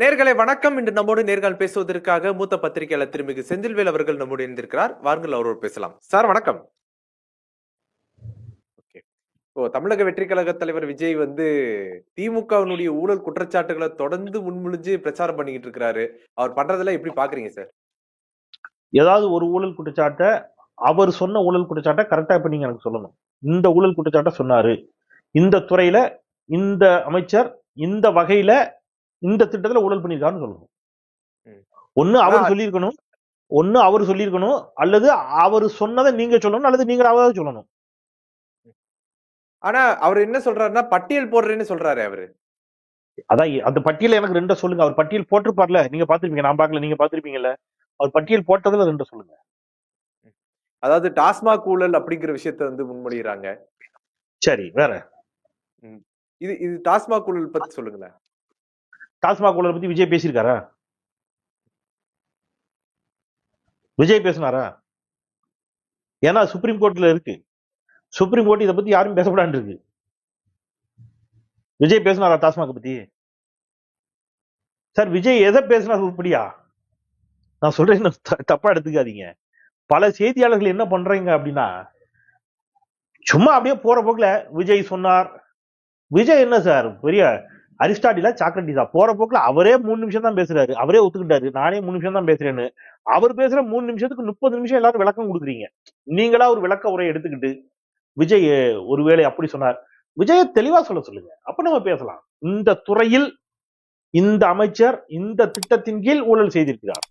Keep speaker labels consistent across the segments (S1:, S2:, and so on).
S1: நேர்களை வணக்கம். இன்று நம்மோடு நேர்காணல் பேசுவதற்காக மூத்த பத்திரிகையாளர் திருமிகு செந்தில்வேல் அவர்கள் நம்மோடு இணைந்திருக்கிறார். வாருங்கள் அவரோடு பேசலாம். சார் வணக்கம். இப்போ தமிழக வெற்றி கழக தலைவர் விஜய் திமுகவினுடைய ஊழல் குற்றச்சாட்டுகளை தொடர்ந்து முன்மொழிஞ்சு பிரச்சாரம் பண்ணிக்கிட்டு இருக்கிறாரு. அவர் பண்றதெல்லாம் எப்படி பாக்குறீங்க சார்?
S2: ஏதாவது ஒரு ஊழல் குற்றச்சாட்டை அவர் சொன்ன ஊழல் குற்றச்சாட்டை கரெக்டா இப்ப நீங்க எனக்கு சொல்லணும். இந்த ஊழல் குற்றச்சாட்டை சொன்னாரு, இந்த துறையில இந்த அமைச்சர் இந்த வகையில இந்த திட்டத்துல ஊழல் பண்ணிருக்காருன்னு சொல்லணும். ஒண்ணு அவர் சொல்லியிருக்கணும், அல்லது அவர் சொன்னதை நீங்க சொல்லணும், அல்லது நீங்க அவராவது சொல்லணும்.
S1: ஆனா அவர் என்ன சொல்றாருன்னா பட்டியல் போடுறேன்னு சொல்றாரு அவரு.
S2: அதான் அந்த பட்டியல எனக்கு ரெண்ட சொல்லுங்க. அவர் பட்டியல் போட்டிருப்பார்ல, நீங்க பாத்திருப்பீங்க, நான் பாக்கல, நீங்க பாத்திருப்பீங்கல்ல. அவர் பட்டியல் போட்டதுல ரெண்ட சொல்லுங்க.
S1: அதாவது டாஸ்மாக் ஊழல் அப்படிங்கிற விஷயத்த முன்மொழிகிறாங்க.
S2: சரி, வேற
S1: இது டாஸ்மாக் ஊழல் பத்தி சொல்லுங்களேன்.
S2: டாஸ்மாக் ஊழல் பத்தி விஜய் பேசியிருக்காரா? விஜய் பேசினாரா? ஏன்னா சுப்ரீம் கோர்ட்ல இருக்கு. சுப்ரீம் கோர்ட் இதை பத்தி யாரும் பேசக்கூடாது இருக்கு. விஜய் பேசினாரா டாஸ்மாக் பத்தி? சார், விஜய் எதை பேசினா உருப்படியா? நான் சொல்றேன், தப்பா எடுத்துக்காதீங்க. பல செய்தியாளர்கள் என்ன பண்றீங்க அப்படின்னா, சும்மா அப்படியே போற போக்குல விஜய் சொன்னார். விஜய் என்ன சார் பெரிய அரிஸ்டாட்டிலா சாக்ரட்டிஸா? போற போக்குல அவரே 3 நிமிஷம் தான் பேசுறாரு. அவரே ஒத்துக்கிட்டாரு, நானே 3 நிமிஷம் தான் பேசுறேன்னு. அவர் பேசுற 3 நிமிஷத்துக்கு 30 நிமிஷம் எல்லாரும் விளக்கம் கொடுக்குறீங்க. நீங்களா ஒரு விளக்க உரையை எடுத்துக்கிட்டு விஜய் ஒருவேளை அப்படி சொன்னார், விஜய தெளிவா சொல்லுங்க, அப்ப நம்ம பேசலாம். இந்த துறையில் இந்த அமைச்சர் இந்த திட்டத்தின் கீழ் ஊழல் செய்திருக்கிறார்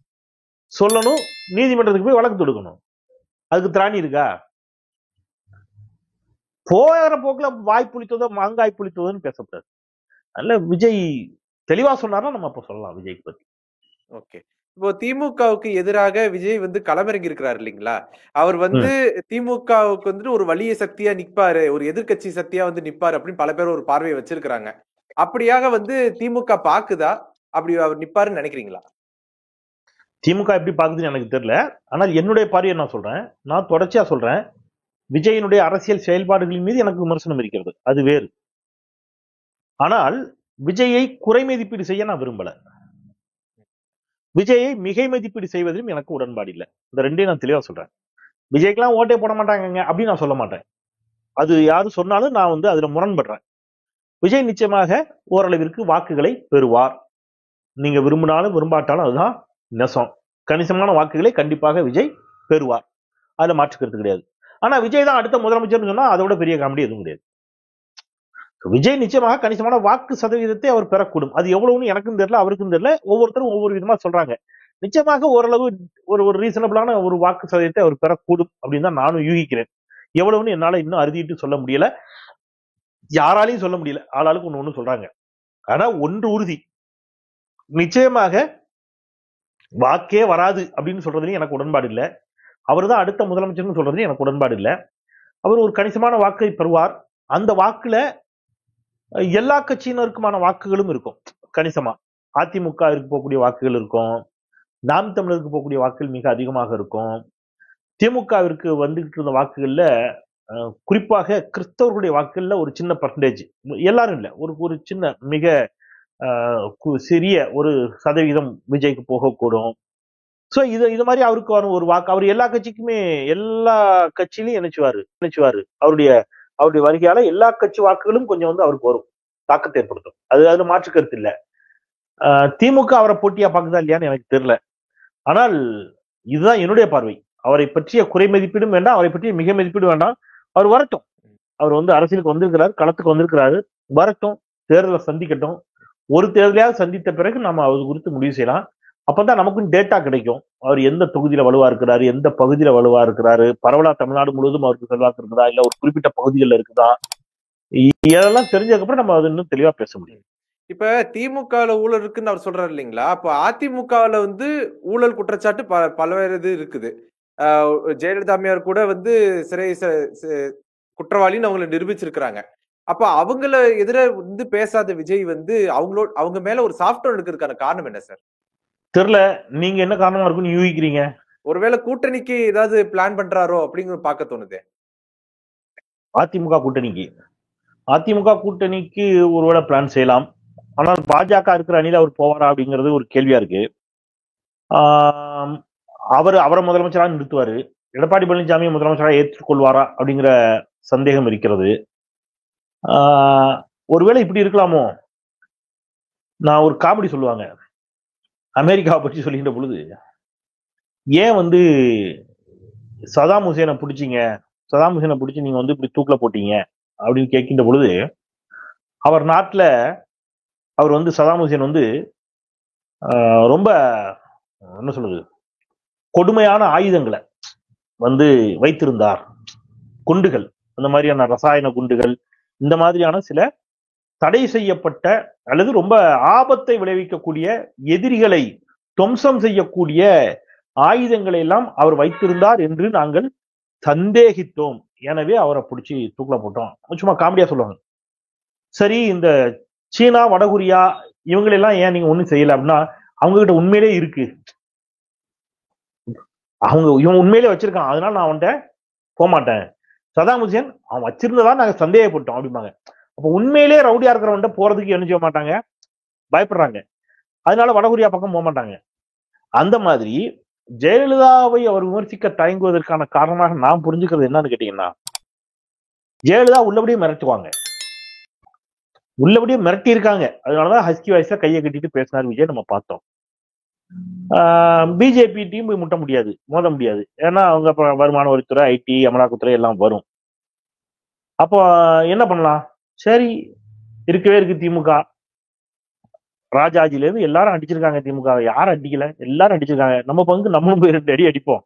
S2: சொல்லணும். நீதிமன்றத்துக்கு போய் வழக்கு தொடுக்கணும். அதுக்கு திராணி இருக்கா? போகிற போக்குல வாய் புளித்ததோ மாங்காய் புளித்ததோன்னு பேசப்படாது. அதனால விஜய் தெளிவா சொன்னார்னா நம்ம அப்ப சொல்லலாம் விஜய்க்கு பத்தி.
S1: ஓகே. இப்போ திமுகவுக்கு எதிராக விஜய் களமிறங்கி இருக்கிறார் இல்லைங்களா? அவர் திமுகவுக்கு ஒரு வலிய சக்தியா நிப்பாரு, ஒரு எதிர்கட்சி சக்தியா நிப்பாரு அப்படின்னு பல பேர் ஒரு பார்வையை வச்சிருக்கிறாங்க. அப்படியாக திமுக பாக்குதா? அப்படி அவர் நிப்பாருன்னு நினைக்கிறீங்களா?
S2: திமுக எப்படி பாக்குதுன்னு எனக்கு தெரியல. ஆனால் என்னுடைய பார்வையை நான் சொல்றேன். நான் தொடர்ச்சியா சொல்றேன், விஜயனுடைய அரசியல் செயல்பாடுகளின் மீது எனக்கு விமர்சனம் இருக்கிறது, அது வேறு. ஆனால் விஜயை குறை மதிப்பீடு செய்ய நான் விரும்பல. விஜயை மிகை மதிப்பீடு செய்வதிலும் எனக்கு உடன்பாடு இல்லை. இந்த ரெண்டையும் நான் தெளிவா சொல்றேன். விஜய்க்கெல்லாம் ஓட்டே போட மாட்டாங்க அப்படின்னு நான் சொல்ல மாட்டேன். அது யாரு சொன்னாலும் நான் அதுல முரண்படுறேன். விஜய் நிச்சயமாக ஓரளவிற்கு வாக்குகளை பெறுவார். நீங்க விரும்பினாலும் விரும்பாட்டாலும் அதுதான் நெசம். கணிசமான வாக்குகளை கண்டிப்பாக விஜய் பெறுவார், அதுல மாற்றுக்கிறது கிடையாது. ஆனா விஜய் தான் அடுத்த முதலமைச்சர்னு சொன்னா அதோட பெரிய காமெடி எதுவும் கிடையாது. விஜய் நிச்சயமாக கணிசமான வாக்கு சதவீதத்தை அவர் பெறக்கூடும். அது எவ்வளவுன்னு எனக்கும் தெரியல, அவருக்கும் தெரியல. ஒவ்வொருத்தரும் ஒவ்வொரு விதமா சொல்றாங்க. நிச்சயமாக ஓரளவு ஒரு ரீசனபிளான ஒரு வாக்கு சதவீதத்தை அவர் பெறக்கூடும் அப்படின்னு தான் நானும் யூகிக்கிறேன். எவ்வளவுன்னு என்னால இன்னும் அறுதிட்டு சொல்ல முடியல, யாராலையும் சொல்ல முடியல. ஆளாளுக்கு ஒண்ணு சொல்றாங்க. ஆனா ஒன்று உறுதி, நிச்சயமாக வாக்கே வராது அப்படின்னு சொல்றதுலையும் எனக்கு உடன்பாடு இல்லை. அவர் தான் அடுத்த முதலமைச்சர்னு சொல்றதுலையும் எனக்கு உடன்பாடு இல்லை. அவர் ஒரு கணிசமான வாக்கை பெறுவார். அந்த வாக்குல எல்லா கட்சியினருக்குமான வாக்குகளும் இருக்கும். கணிசமா அதிமுக போகக்கூடிய வாக்குகள் இருக்கும், நாம் தமிழருக்கு போகக்கூடிய வாக்குகள் மிக அதிகமாக இருக்கும். திமுகவிற்கு வந்துகிட்டு இருந்த வாக்குகள்ல குறிப்பாக கிறிஸ்தவர்களுடைய வாக்குகள்ல ஒரு சின்ன பர்சன்டேஜ், எல்லாரும் இல்லை, ஒரு சின்ன மிக சிறிய ஒரு சதவீதம் விஜய்க்கு போகக்கூடும். சோ இது மாதிரி அவருக்கு ஒரு வாக்கு, அவர் எல்லா கட்சிக்குமே எல்லா கட்சியிலையும் நினைச்சுவாரு. அவருடைய வருகையால எல்லா கட்சி வாக்குகளும் கொஞ்சம் அவருக்கு வரும், தாக்கத்தை ஏற்படுத்தும். அதுல மாற்று கருத்து இல்ல. திமுக அவரை போட்டியா பாக்குதா இல்லையான்னு எனக்கு தெரியல. ஆனால் இதுதான் என்னுடைய பார்வை. அவரை பற்றிய குறை மதிப்பீடும் வேண்டாம், அவரை பற்றிய மிக மதிப்பீடும் வேண்டாம். அவர் வரட்டும். அவர் அரசியலுக்கு வந்திருக்கிறார், களத்துக்கு வந்திருக்கிறாரு, வரட்டும், தேர்தலை சந்திக்கட்டும். ஒரு தேர்தலையாவது சந்தித்த பிறகு நம்ம அது குறித்து முடிவு செய்யலாம். அப்பதான் நமக்கும் டேட்டா கிடைக்கும். அவர் எந்த தொகுதியில வலுவா இருக்கிறாரு, எந்த பகுதியில வலுவா இருக்கிறாரு, பரவலா தமிழ்நாடு முழுவதும் அவருக்கு செல்வாக்கு இருக்குதா, இல்ல ஒரு குறிப்பிட்ட பகுதிகளில் இருக்குதா, இதெல்லாம் தெரிஞ்சதுக்கு அப்புறம் நம்ம அது இன்னும் தெளிவா பேச முடியும்.
S1: இப்ப திமுகல ஊழல் இருக்குன்னு அவர் சொல்றாரு இல்லைங்களா? அப்ப அதிமுகல ஊழல் குற்றச்சாட்டு பல்வேறு இது இருக்குது. ஜெயலலிதா அம்மையார் கூட சிறை குற்றவாளின்னு அவங்களை நிரூபிச்சிருக்கிறாங்க. அப்ப அவங்கள எதிர பேசாத விஜய் அவங்க மேல ஒரு சாஃப்ட்வேர் எடுக்கிறதுக்கான காரணம் என்ன சார்?
S2: தெரியல, நீங்க என்ன காரணமா இருக்குன்னு யூகிக்கிறீங்க?
S1: ஒருவேளை கூட்டணிக்கு ஏதாவது பிளான் பண்றாரோ அப்படிங்கிற பார்க்க தோணுது.
S2: அதிமுக கூட்டணிக்கு ஒருவேளை பிளான் செய்யலாம். ஆனால் பாஜக இருக்கிற அணியில அவர் போவாரா அப்படிங்கிறது ஒரு கேள்வியா இருக்கு. அவரை முதலமைச்சராக நிறுத்துவாரு. எடப்பாடி பழனிசாமியை முதலமைச்சராக ஏற்றுக்கொள்வாரா அப்படிங்கிற சந்தேகம் இருக்கிறது. ஒருவேளை இப்படி இருக்கலாமோ. நான் ஒரு காமெடி சொல்லுவாங்க, அமெரிக்காவை பற்றி சொல்லுகின்ற பொழுது, ஏன் சதாம் ஹுசேனை பிடிச்சிங்க, சதாம் ஹுசேனை பிடிச்சி நீங்க இப்படி தூக்கில போட்டீங்க அப்படின்னு கேட்கின்ற பொழுது, அவர் நாட்டுல அவர் சதாம் ஹுசேன் ரொம்ப என்ன சொல்றது, கொடுமையான ஆயுதங்களை வைத்திருந்தார். குண்டுகள், அந்த மாதிரியான ரசாயன குண்டுகள், இந்த மாதிரியான சில தடை செய்யப்பட்ட அல்லது ரொம்ப ஆபத்தை விளைவிக்கக்கூடிய, எதிரிகளை துவம்சம் செய்யக்கூடிய ஆயுதங்களை எல்லாம் அவர் வைத்திருந்தார் என்று நாங்கள் சந்தேகித்தோம். எனவே அவரை பிடிச்சி தூக்கில போட்டோம். சும்மா காமெடியா சொல்லுவாங்க. சரி, இந்த சீனா, வடகொரியா இவங்களெல்லாம் ஏன் நீங்க ஒண்ணும் செய்யல அப்படின்னா, அவங்க கிட்ட உண்மையிலே இருக்கு, இவன் உண்மையிலே வச்சிருக்கான், அதனால நான் அவன்கிட்ட போக மாட்டேன். சதாம் ஹுசேன் அவன் வச்சிருந்ததா நாங்க சந்தேகப்பட்டோம் அப்படிம்பாங்க. அப்ப உண்மையிலே ரவுடியா இருக்கிறவன்ட்ட போறதுக்கு என்ன செய்ய மாட்டாங்க, பயப்படுறாங்க. அதனால வடகொரியா பக்கம் போக மாட்டாங்க. அந்த மாதிரி ஜெயலலிதாவை அவர் விமர்சிக்க தயங்குவதற்கான காரணமாக நான் புரிஞ்சுக்கிறது என்னன்னு கேட்டீங்கன்னா, ஜெயலலிதா உள்ளபடியே மிரட்டுவாங்க, உள்ளபடியே மிரட்டி இருக்காங்க. அதனாலதான் ஹஸ்கி வாய்ஸ்ல கையை கட்டிட்டு பேசினார் விஜய், நம்ம பார்த்தோம். பிஜேபி டீம் போய் முட்ட முடியாது, மோத முடியாது. ஏன்னா அவங்க வருமான வரித்துறை, ஐடி, அமலாக்கத்துறை எல்லாம் வரும். அப்போ என்ன பண்ணலாம்? சரி, இருக்கவே இருக்கு திமுக. ராஜாஜில இருந்து எல்லாரும் அடிச்சிருக்காங்க திமுக, யாரும் அடிக்கல, எல்லாரும் அடிச்சிருக்காங்க. நம்ம பங்கு நம்மளும் போய் 2 அடி அடிப்போம்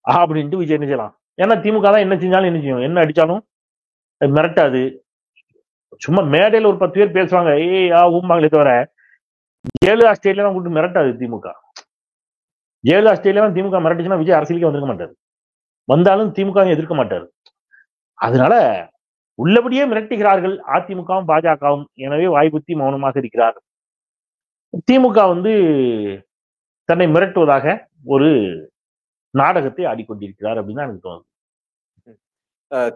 S2: அப்படின்ட்டு விஜய் என்ன செய்யலாம். ஏன்னா திமுக தான் என்ன செஞ்சாலும் என்ன செய்யும், என்ன அடிச்சாலும் மிரட்டாது. சும்மா மேடையில ஒரு 10 பேர் பேசுவாங்க, ஊம்பாங்களே தவிர ஜெயலலிதா ஸ்டேட்ல தான் கூட்டு மிரட்டாது திமுக. ஜெயலலிதா ஸ்டேட்ல தான் திமுக மிரட்டுச்சுன்னா விஜய் அரசியலுக்கு வந்திருக்க மாட்டாரு, வந்தாலும் திமுக எதிர்க்க மாட்டாரு. அதனால உள்ளபடியே மிரட்டுகிறார்கள் அதிமுகவும் பாஜகவும். எனவே வாய்ப்புத்தி மௌனமாக இருக்கிறார். திமுக தன்னை மிரட்டுவதாக ஒரு நாடகத்தை ஆடிக்கொண்டிருக்கிறார் அப்படின்னு எனக்கு தோணுது.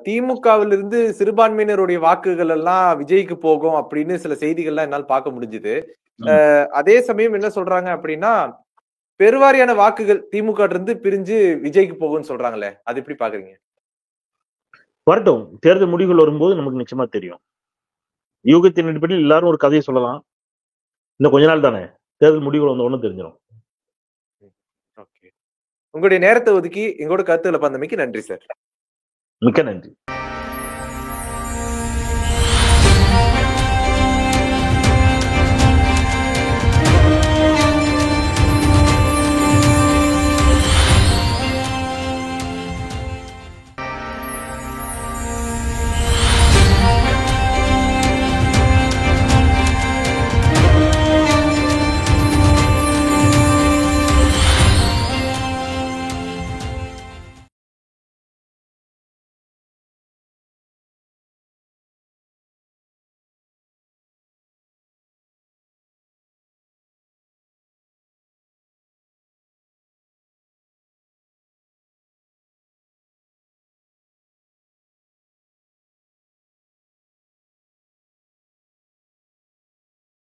S1: திமுகவிலிருந்து சிறுபான்மையினருடைய வாக்குகள் எல்லாம் விஜய்க்கு போகும் அப்படின்னு சில செய்திகள்லாம் என்னால் பார்க்க முடிஞ்சுது. அதே சமயம் என்ன சொல்றாங்க அப்படின்னா, பெருவாரியான வாக்குகள் திமுக இருந்து பிரிஞ்சு விஜய்க்கு போகும்னு சொல்றாங்களே, அது எப்படி பாக்குறீங்க?
S2: வரட்டும், தேர்தல் முடிவுகள் வரும்போது நமக்கு நிச்சயமா தெரியும். யூகத்தின் அடிப்படையில் எல்லாரும் ஒரு கதையை சொல்லலாம். இன்னும் கொஞ்ச நாள் தானே, தேர்தல் முடிவுகள் வந்த ஒண்ணு தெரிஞ்சிடும்.
S1: உங்களுடைய நேரத்தை ஒதுக்கி எங்களோட கருத்துக்களை பந்தமைக்கு நன்றி சார்.
S2: மிக்க நன்றி.